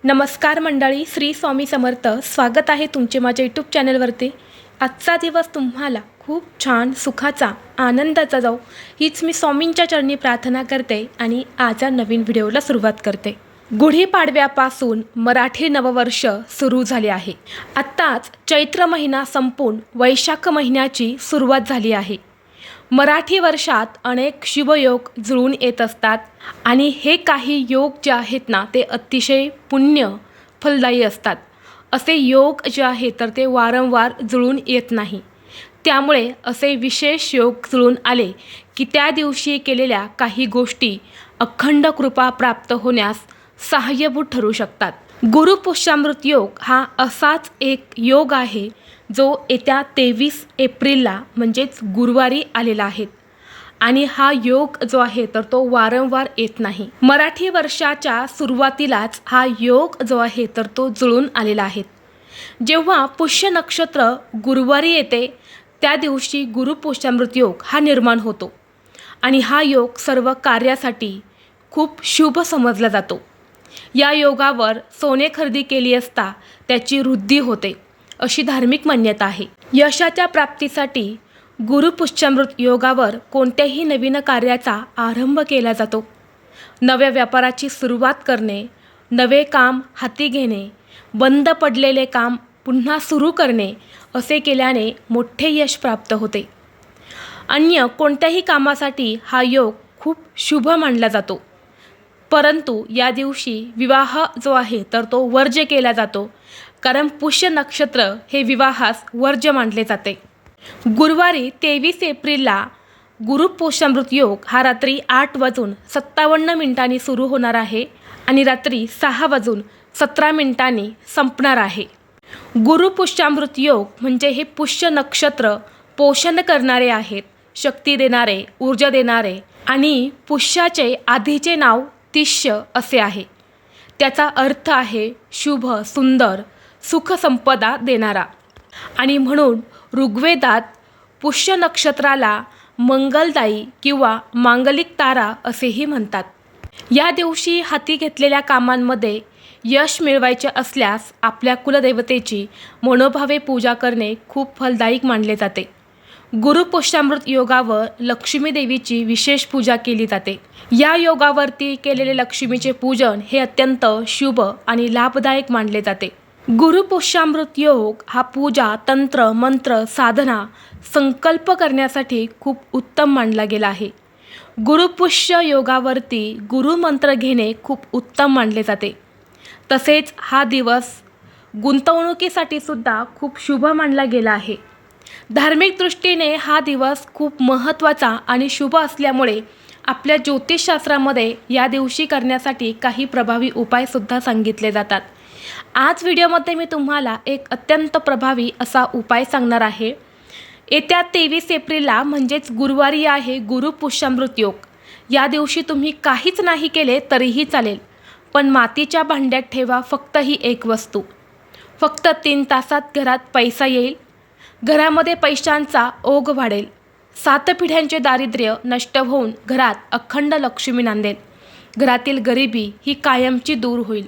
नमस्कार मंडळी, श्री स्वामी समर्थ. स्वागत आहे तुमचे माझ्या यूट्यूब चॅनलवरती. आजचा दिवस तुम्हाला खूप छान सुखाचा आनंदाचा जाऊ हीच मी स्वामींच्या चरणी प्रार्थना करते आणि आजच्या नवीन व्हिडिओला सुरुवात करते. गुढीपाडव्यापासून मराठी नववर्ष सुरू झाले आहे. आत्ताच चैत्र महिना संपून वैशाख महिन्याची सुरुवात झाली आहे. मराठी वर्षात अनेक शुभयोग जुळून येत असतात आणि हे काही योग जे आहेत ना ते अतिशय पुण्य फलदायी असतात. असे योग जे आहेत तर ते वारंवार जुळून येत नाही. त्यामुळे असे विशेष योग जुळून आले की त्या दिवशी केलेल्या काही गोष्टी अखंड कृपा प्राप्त होण्यास सहाय्यभूत ठरू शकतात. गुरुपुष्यामृत योग हा असाच एक योग आहे जो येत्या 23 एप्रिलला म्हणजेच गुरुवारी आलेला आहे आणि हा योग जो आहे तर तो वारंवार येत नाही. मराठी वर्षाच्या सुरुवातीलाच हा योग जो आहे तर तो जुळून आलेला आहे. जेव्हा पुष्य नक्षत्र गुरुवारी येते त्या दिवशी गुरुपुष्यामृत योग हा निर्माण होतो आणि हा योग सर्व कार्यासाठी खूप शुभ समजला जातो. या योगावर सोने खरेदी केली असता त्याची वृद्धी होते अशी धार्मिक मान्यता आहे. यशाच्या प्राप्तीसाठी गुरुपुष्यामृत योगावर कोणत्याही नवीन कार्याचा आरंभ केला जातो. नव्या व्यापाराची सुरुवात करणे, नवे काम हाती घेणे, बंद पडलेले काम पुन्हा सुरू करणे असे केल्याने मोठे यश प्राप्त होते. अन्य कोणत्याही कामासाठी हा योग खूप शुभ मानला जातो. परंतु या दिवशी विवाह जो आहे तर तो वर्ज्य केला जातो कारण पुष्य नक्षत्र हे विवाहास वर्ज्य मानले जाते. गुरुवारी 23 एप्रिलला गुरुपुष्यामृत योग हा रात्री 8:57 सुरू होणार आहे आणि रात्री 6:17 संपणार आहे. गुरुपुष्यामृत योग म्हणजे हे पुष्य नक्षत्र पोषण करणारे आहेत, शक्ती देणारे, ऊर्जा देणारे आणि पुष्याचे आधीचे नाव तिष्य असे आहे. त्याचा अर्थ आहे शुभ, सुंदर, सुख संपदा देणारा आणि म्हणून ऋग्वेदात पुष्य नक्षत्राला मंगलदायी किंवा मांगलिक तारा असेही म्हणतात. या दिवशी हाती घेतलेल्या कामांमध्ये यश मिळवायचे असल्यास आपल्या कुलदेवतेची मनोभावे पूजा करणे खूप फलदायक मानले जाते. गुरुपुष्यामृत योगावर लक्ष्मी देवीची विशेष पूजा केली जाते. या योगावरती केलेले लक्ष्मीचे पूजन हे अत्यंत शुभ आणि लाभदायक मानले जाते. गुरुपुष्यामृत योग हा पूजा, तंत्र, मंत्र, साधना, संकल्प करण्यासाठी खूप उत्तम मानला गेला आहे. गुरुपुष्य योगावरती गुरुमंत्र घेणे खूप उत्तम मानले जाते. तसेच हा दिवस गुंतवणुकीसाठी सुद्धा खूप शुभ मानला गेला आहे. धार्मिक दृष्टीने हा दिवस खूप महत्त्वाचा आणि शुभ असल्यामुळे आपल्या ज्योतिषशास्त्रामध्ये या दिवशी करण्यासाठी काही प्रभावी उपायसुद्धा सांगितले जातात. आज व्हिडिओमध्ये मी तुम्हाला एक अत्यंत प्रभावी असा उपाय सांगणार आहे. येत्या 23 एप्रिलला म्हणजेच गुरुवारी आहे गुरुपुष्यामृत योग. या दिवशी तुम्ही काहीच नाही केले तरीही चालेल, पण मातीच्या भांड्यात ठेवा फक्त ही एक वस्तू. फक्त 3 तासात घरात पैसा येईल, घरामध्ये पैशांचा ओघ वाढेल, 7 पिढ्यांचे दारिद्र्य नष्ट होऊन घरात अखंड लक्ष्मी नांदेल, घरातील गरिबी ही कायमची दूर होईल.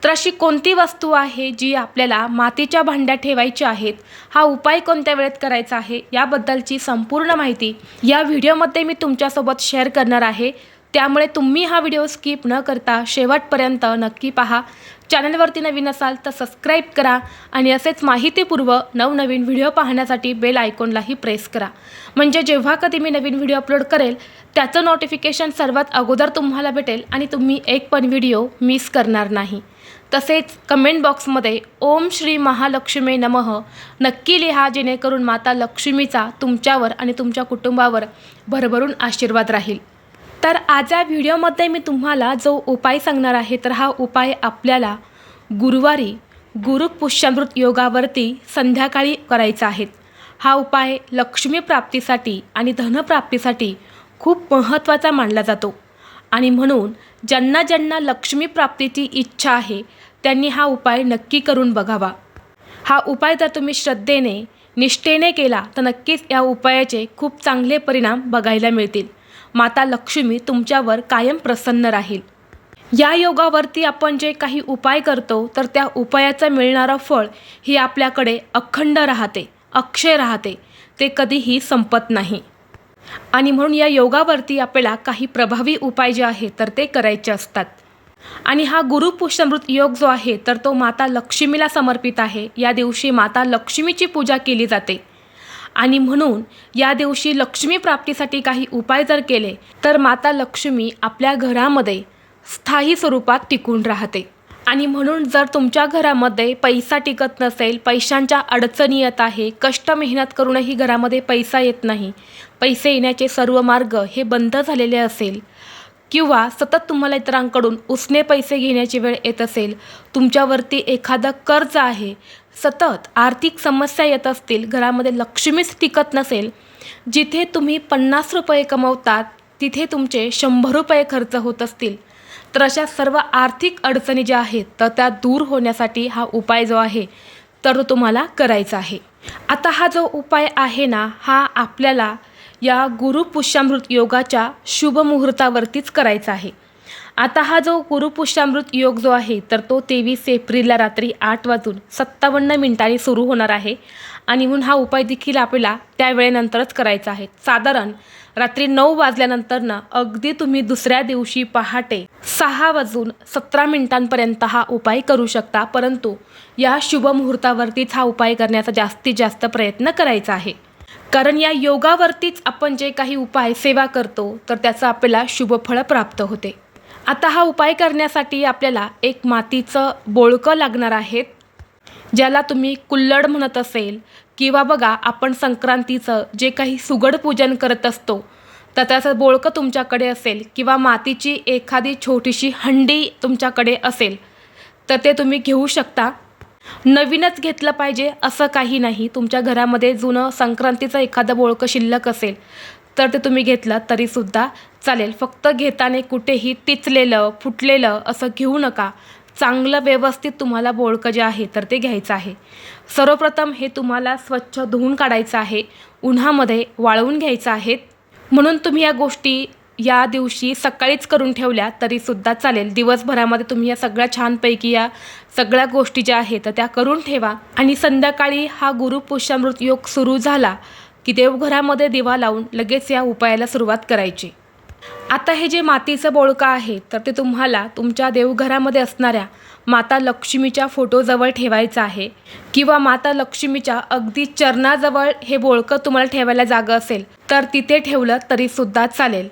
तर अशी कोणती वस्तू आहे जी आपल्याला मातीच्या भांड्यात ठेवायची आहेत, हा उपाय कोणत्या वेळेत करायचा आहे याबद्दलची संपूर्ण माहिती या व्हिडिओमध्ये मी तुमच्यासोबत शेअर करणार आहे. त्यामुळे तुम्ही हा व्हिडिओ स्किप न करता शेवटपर्यंत नक्की पहा. चॅनलवरती नवीन असाल तर सबस्क्राईब करा आणि असेच माहितीपूर्व नवनवीन व्हिडिओ पाहण्यासाठी बेल आयकॉनलाही प्रेस करा. म्हणजे जेव्हा कधी मी नवीन व्हिडिओ अपलोड करेल त्याचं नोटिफिकेशन सर्वात अगोदर तुम्हाला भेटेल आणि तुम्ही एक पण व्हिडिओ मिस करणार नाही. तसेच कमेंट बॉक्समध्ये ओम श्री महालक्ष्मी नमः नक्की लिहा, जेणेकरून माता लक्ष्मीचा तुमच्यावर आणि तुमच्या कुटुंबावर भरभरून आशीर्वाद राहील. तर आज या व्हिडिओमध्ये मी तुम्हाला जो उपाय सांगणार आहे तर हा उपाय आपल्याला गुरुवारी गुरुपुष्यामृत योगावरती संध्याकाळी करायचा आहे. हा उपाय लक्ष्मी प्राप्तीसाठी आणि धनप्राप्तीसाठी खूप महत्त्वाचा मानला जातो आणि म्हणून ज्यांना ज्यांना लक्ष्मी प्राप्तीची इच्छा आहे त्यांनी हा उपाय नक्की करून बघावा. हा उपाय जर तुम्ही श्रद्धेने, निष्ठेने केला तर नक्कीच या उपायाचे खूप चांगले परिणाम बघायला मिळतील. माता लक्ष्मी तुमच्यावर कायम प्रसन्न राहील. या योगावरती आपण जे काही उपाय करतो तर त्या उपायाचं मिळणारं फळ हे आपल्याकडे अखंड राहते, अक्षय राहते, ते कधीही संपत नाही. आणि म्हणून या योगावरती आपल्याला काही प्रभावी उपाय जे आहेत तर ते करायचे असतात. आणि हा गुरुपुष्यामृत योग जो आहे तर तो माता लक्ष्मीला समर्पित आहे. या दिवशी माता लक्ष्मीची पूजा केली जाते आणि म्हणून या दिवशी लक्ष्मी प्राप्तीसाठी काही उपाय जर केले तर माता लक्ष्मी आपल्या घरामध्ये स्थायी स्वरूपात टिकून राहते. आणि म्हणून जर तुमच्या घरामध्ये पैसा टिकत नसेल, पैशांच्या अडचणी येत आहे, कष्ट मेहनत करूनही घरामध्ये पैसा येत नाही, पैसे येण्याचे सर्व मार्ग हे बंद झालेले असेल, किंवा सतत तुम्हाला इतरांकडून उसने पैसे घेण्याची वेळ येत असेल, तुमच्यावरती एखादं कर्ज आहे, सतत आर्थिक समस्या येत असतील, घरामध्ये लक्ष्मीच टिकत नसेल, जिथे तुम्ही 50 रुपये कमवतात तिथे तुमचे 100 रुपये खर्च होत असतील, तर अशा सर्व आर्थिक अडचणी ज्या आहेत तर त्या दूर होण्यासाठी हा उपाय जो आहे तर तो तुम्हाला करायचा आहे. आता हा जो उपाय आहे ना, हा आपल्याला या गुरुपुष्यामृत योगाच्या शुभ मुहूर्तावरतीच करायचा आहे. आता हा जो गुरुपुष्यामृत योग जो आहे तर तो 23 एप्रिलला रात्री 8:57 सुरू होणार आहे. आणि म्हणून हा उपाय देखील आपल्याला त्या वेळेनंतरच करायचा आहे. साधारण रात्री 9 वाजल्यानंतरनं अगदी तुम्ही दुसऱ्या दिवशी पहाटे 6:17 हा उपाय करू शकता. परंतु या शुभ मुहूर्तावरतीच हा उपाय करण्याचा जास्तीत जास्त प्रयत्न करायचा आहे. कारण या योगावरतीच आपण जे काही उपाय सेवा करतो तर त्याचं आपल्याला शुभफळ प्राप्त होते. आता हा उपाय करण्यासाठी आपल्याला एक मातीचं बोळकं लागणार आहे, ज्याला तुम्ही कुल्लड म्हणत असेल, किंवा बघा आपण संक्रांतीचं जे काही सुगड पूजन करत असतो तर त्याचं बोळकं तुमच्याकडे असेल, किंवा मातीची एखादी छोटीशी हंडी तुमच्याकडे असेल तर ते तुम्ही घेऊ शकता. नवीनच घेतलं पाहिजे असं काही नाही. तुमच्या घरामध्ये जुनं संक्रांतीचं एखादं बोळकं शिल्लक असेल तर ते तुम्ही घेतलं तरीसुद्धा चालेल. फक्त घेताना कुठेही टिचलेलं, फुटलेलं असं घेऊ नका. चांगलं व्यवस्थित तुम्हाला बोळकं जे आहे तर ते घ्यायचं आहे. सर्वप्रथम हे तुम्हाला स्वच्छ धुवून काढायचं आहे, उन्हामध्ये वाळवून घ्यायचं आहे. म्हणून तुम्ही या गोष्टी या दिवशी सकाळीच करून ठेवल्या तरीसुद्धा चालेल. दिवसभरामध्ये तुम्ही या सगळ्या छानपैकी या सगळ्या गोष्टी ज्या आहेत त्या करून ठेवा. आणि संध्याकाळी हा गुरुपुष्यामृत योग सुरू झाला की देवघरामध्ये दिवा लावून लगेच या उपायाला सुरुवात करायची. आता हे जे मातीचं बोळकं आहे तर ते तुम्हाला तुमच्या देवघरामध्ये असणाऱ्या माता लक्ष्मीच्या फोटोजवळ ठेवायचं आहे, किंवा माता लक्ष्मीच्या अगदी चरणाजवळ हे बोळकं तुम्हाला ठेवायला जागा असेल तर तिथे ठेवलं तरीसुद्धा चालेल.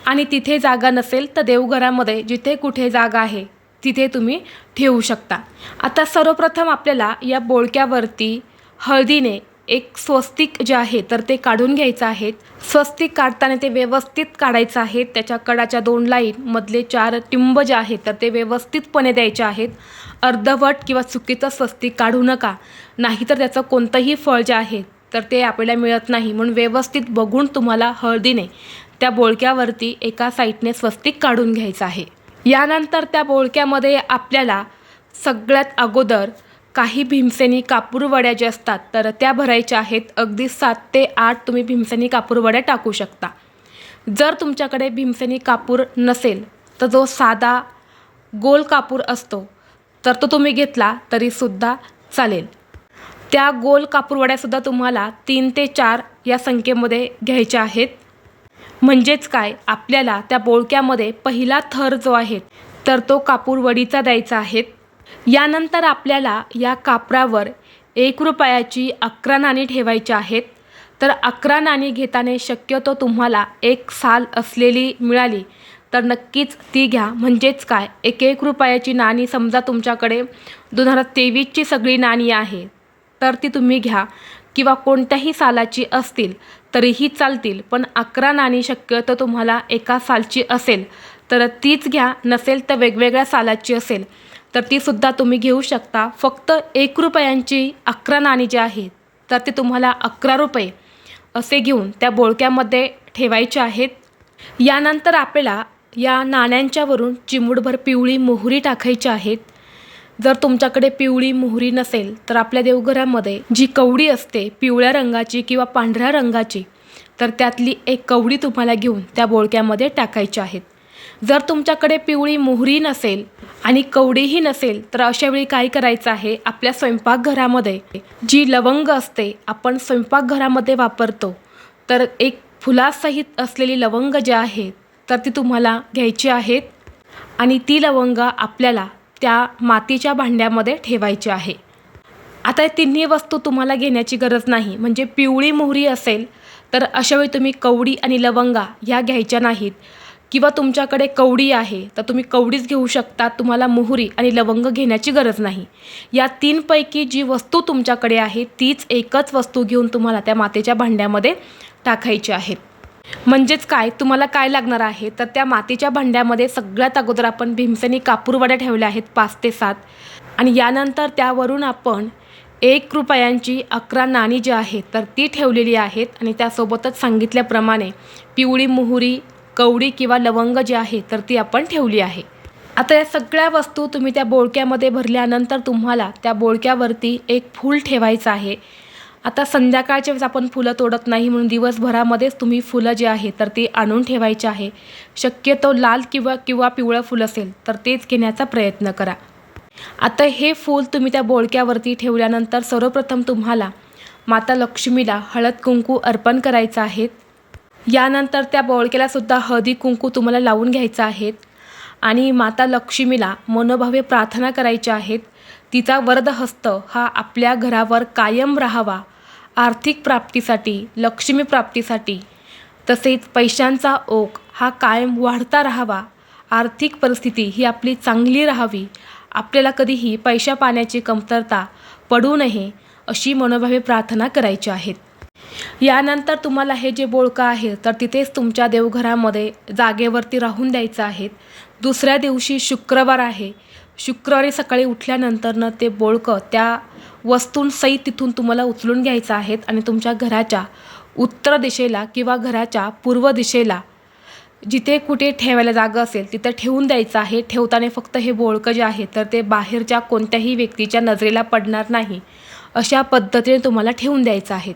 आणि तिथे जागा नसेल तर देवघरामध्ये जिथे कुठे जागा आहे तिथे तुम्ही ठेवू शकता. आता सर्वप्रथम आपल्याला या बोळक्यावरती हळदीने एक स्वस्तिक जे आहे तर ते काढून घ्यायचं आहे. स्वस्तिक काढताना ते व्यवस्थित काढायचं आहे. त्याच्या कडाच्या 2 लाईन मधले 4 टिंब जे आहेत तर ते व्यवस्थितपणे द्यायचे आहेत. अर्धवट किंवा चुकीचं स्वस्तिक काढू नका, नाहीतर त्याचं कोणतंही फळ जे आहे तर ते आपल्याला मिळत नाही. म्हणून व्यवस्थित बघून तुम्हाला हळदीने त्या बोळक्यावरती एका साईडने स्वस्तिक काढून घ्यायचं आहे. यानंतर त्या बोळक्यामध्ये आपल्याला सगळ्यात अगोदर काही भीमसेनी कापूरवड्या ज्या असतात तर त्या भरायच्या आहेत. अगदी 7 ते 8 तुम्ही भीमसेनी कापूरवड्या टाकू शकता. जर तुमच्याकडे भीमसेनी कापूर नसेल तर जो साधा गोल कापूर असतो तर तो तुम्ही घेतला तरीसुद्धा चालेल. त्या गोल कापूरवड्यासुद्धा तुम्हाला 3 ते 4 या संख्येमध्ये घ्यायच्या आहेत. म्हणजेच काय, आपल्याला त्या बोळक्यामध्ये पहिला थर जो आहे तर तो कापूरवडीचा द्यायचा आहे. यानंतर आपल्याला या कापरावर 1 रुपयाची 11 नाणी ठेवायची आहेत. तर 11 नाणी घेताना शक्यतो तुम्हाला 1 साल असलेली मिळाली तर नक्कीच ती घ्या. म्हणजेच काय, 1 रुपयाची नाणी समजा तुमच्याकडे 2023ची सगळी नाणी आहे तर ती तुम्ही घ्या, किंवा कोणत्याही सालाची असतील तरीही चालतील. पण 11 नाणी शक्यतो तुम्हाला एका सालची असेल तर तीच घ्या. नसेल तर वेगवेगळ्या सालाची असेल तर तीसुद्धा तुम्ही घेऊ शकता. फक्त 1 रुपयांची 11 नाणी जी आहेत तर ते तुम्हाला 11 रुपये असे घेऊन त्या बोळक्यामध्ये ठेवायचे आहेत. यानंतर आपल्याला या नाण्यांच्यावरून चिमूटभर पिवळी मोहरी टाकायची आहेत. जर तुमच्याकडे पिवळी मोहरी नसेल तर आपल्या देवघरामध्ये जी कवडी असते पिवळ्या रंगाची किंवा पांढऱ्या रंगाची तर त्यातली एक कवडी तुम्हाला घेऊन त्या बोळक्यामध्ये टाकायची आहेत. जर तुमच्याकडे पिवळी मोहरी नसेल आणि कवडीही नसेल तर अशा वेळी काय करायचं आहे, आपल्या स्वयंपाकघरामध्ये जी लवंग असते आपण स्वयंपाकघरामध्ये वापरतो, तर एक फुलासहित असलेली लवंग जी आहे तर ती तुम्हाला घ्यायची आहेत आणि ती लवंग आपल्याला त्या मातीच्या भांड्यामध्ये ठेवायची आहे. आता हे तिन्ही वस्तू तुम्हाला घेण्याची गरज नाही. म्हणजे पिवळी मोहरी असेल तर अशावेळी तुम्ही कवडी आणि लवंगा ह्या घ्यायच्या नाहीत, किंवा तुमच्याकडे कवडी आहे तर तुम्ही कवडीच घेऊ शकता. तुम्हाला मोहरी आणि लवंग घेण्याची गरज नाही. या तीनपैकी जी वस्तू तुमच्याकडे आहे तीच एकच वस्तू घेऊन तुम्हाला त्या मातीच्या भांड्यामध्ये टाकायची आहेत. म्हणजेच काय, तुम्हाला काय लागणार आहे तर त्या मातीच्या भांड्यामध्ये सगळ्यात अगोदर आपण भीमसेनी कापूरवड्या ठेवल्या आहेत 5 ते 7 आणि यानंतर त्यावरून आपण 1 रुपयांची 11 नाणी जी आहेत तर ती ठेवलेली आहेत आणि त्यासोबतच सांगितल्याप्रमाणे पिवळी मोहरी, कवडी किंवा लवंग जी आहे तर ती आपण ठेवली आहे. आता या सगळ्या वस्तू तुम्ही त्या बोळक्यामध्ये भरल्यानंतर तुम्हाला त्या बोळक्यावरती एक फूल ठेवायचं आहे. आता संध्याकाळच्या वेळेस आपण फुलं तोडत नाही म्हणून दिवसभरामध्येच तुम्ही फुलं जी आहे तर ती आणून ठेवायची आहे. शक्यतो लाल किंवा पिवळं फुल असेल तर तेच घेण्याचा प्रयत्न करा. आता हे फूल तुम्ही त्या बोळक्यावरती ठेवल्यानंतर सर्वप्रथम तुम्हाला माता लक्ष्मीला हळद कुंकू अर्पण करायचं आहे. यानंतर त्या बोळक्याला सुद्धा हळदी कुंकू तुम्हाला लावून घ्यायचं आहे आणि माता लक्ष्मीला मनोभावे प्रार्थना करायच्या आहेत. तिचा वरदहस्त हा आपल्या घरावर कायम राहावा, आर्थिक प्राप्तीसाठी, लक्ष्मी प्राप्तीसाठी, तसेच पैशांचा ओघ हा कायम वाढता राहावा, आर्थिक परिस्थिती ही आपली चांगली राहावी, आपल्याला कधीही पैशा पाण्याची कमतरता पडू नये अशी मनोभावे प्रार्थना करायची आहेत. यानंतर तुम्हाला हे जे बोळकं आहे तर तिथेच तुमच्या देवघरामध्ये जागेवरती राहून द्यायचं आहे. दुसऱ्या दिवशी शुक्रवार आहे, शुक्रवारी सकाळी उठल्यानंतरनं ते बोळकं त्या वस्तूंसहित तिथून तुम्हाला उचलून घ्यायचं आहे आणि तुमच्या घराच्या उत्तर दिशेला किंवा घराच्या पूर्व दिशेला जिथे कुठे ठेवायला जागा असेल तिथं ठेवून द्यायचं आहे. ठेवताना फक्त हे बोळकं जे आहे तर ते बाहेरच्या कोणत्याही व्यक्तीच्या नजरेला पडणार नाही अशा पद्धतीने तुम्हाला ठेवून द्यायचं आहे.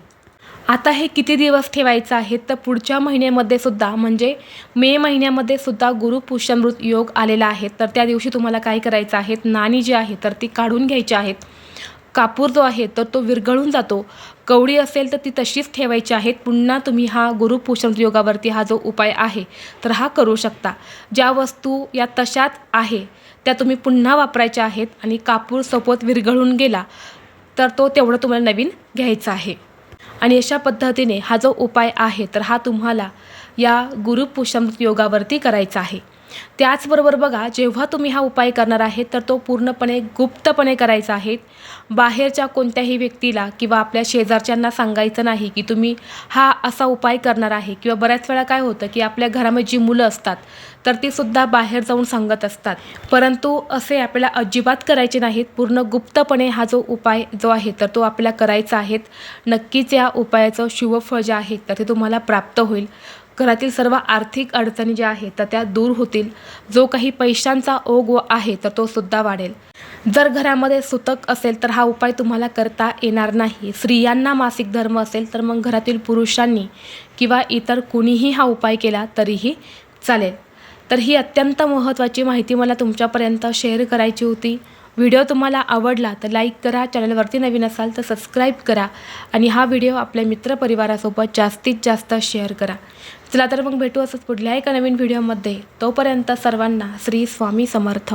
आता हे किती दिवस ठेवायचं आहे तर पुढच्या महिन्यामध्ये सुद्धा म्हणजे मे महिन्यामध्ये सुद्धा गुरुपुष्यामृत योग आलेला आहे. तर त्या दिवशी तुम्हाला काय करायचं आहे, नाणी जी आहे तर ती काढून घ्यायची आहेत. कापूर जो आहे तर तो विरघळून जातो. कवडी असेल तर ती तशीच ठेवायची आहेत. पुन्हा तुम्ही हा गुरुपुष्यामृत योगावरती हा जो उपाय आहे तर हा करू शकता. ज्या वस्तू या तशाच आहे त्या तुम्ही पुन्हा वापरायच्या आहेत आणि कापूर सोबत विरघळून गेला तर तो तेवढं तुम्हाला नवीन घ्यायचा आहे. आणि अशा पद्धतीने हा जो उपाय आहे तर हा तुम्हाला या गुरुपुष्यामृत योगावरती करायचा आहे. त्याचबरोबर बघा, जेव्हा तुम्ही हा उपाय करणार आहे तर तो पूर्णपणे गुप्तपणे करायचा आहे. बाहेरच्या कोणत्याही व्यक्तीला किंवा आपल्या शेजारच्यांना सांगायचं नाही की तुम्ही हा असा उपाय करणार आहे. किंवा बऱ्याच वेळा काय होतं की आपल्या घरामध्ये जी मुलं असतात तर ती सुद्धा बाहेर जाऊन सांगत असतात, परंतु असे आपल्याला अजिबात करायचे नाहीत. पूर्ण गुप्तपणे हा जो उपाय जो आहे तर तो आपल्याला करायचा आहे. नक्कीच या उपायाचं शुभफळ जे आहे तर ते तुम्हाला प्राप्त होईल. घरातील सर्व आर्थिक अडचणी ज्या आहेत तर त्या दूर होतील. जो काही पैशांचा ओघ आहे तर तो सुद्धा वाढेल. जर घरामध्ये सुतक असेल तर हा उपाय तुम्हाला करता येणार नाही. स्त्रियांना मासिक धर्म असेल तर मग घरातील पुरुषांनी किंवा इतर कुणीही हा उपाय केला तरीही चालेल. तर ही अत्यंत महत्त्वाची माहिती मला तुमच्यापर्यंत शेअर करायची होती. व्हिडिओ तुम्हाला आवडला तर लाईक करा, चॅनलवरती नवीन असाल तर सबस्क्राईब करा आणि हा व्हिडिओ आपल्या मित्रपरिवारासोबत जास्तीत जास्त शेअर करा. चला तर मग भेटू असंच पुढल्या एका नवीन व्हिडिओमध्ये. तोपर्यंत सर्वांना श्री स्वामी समर्थ.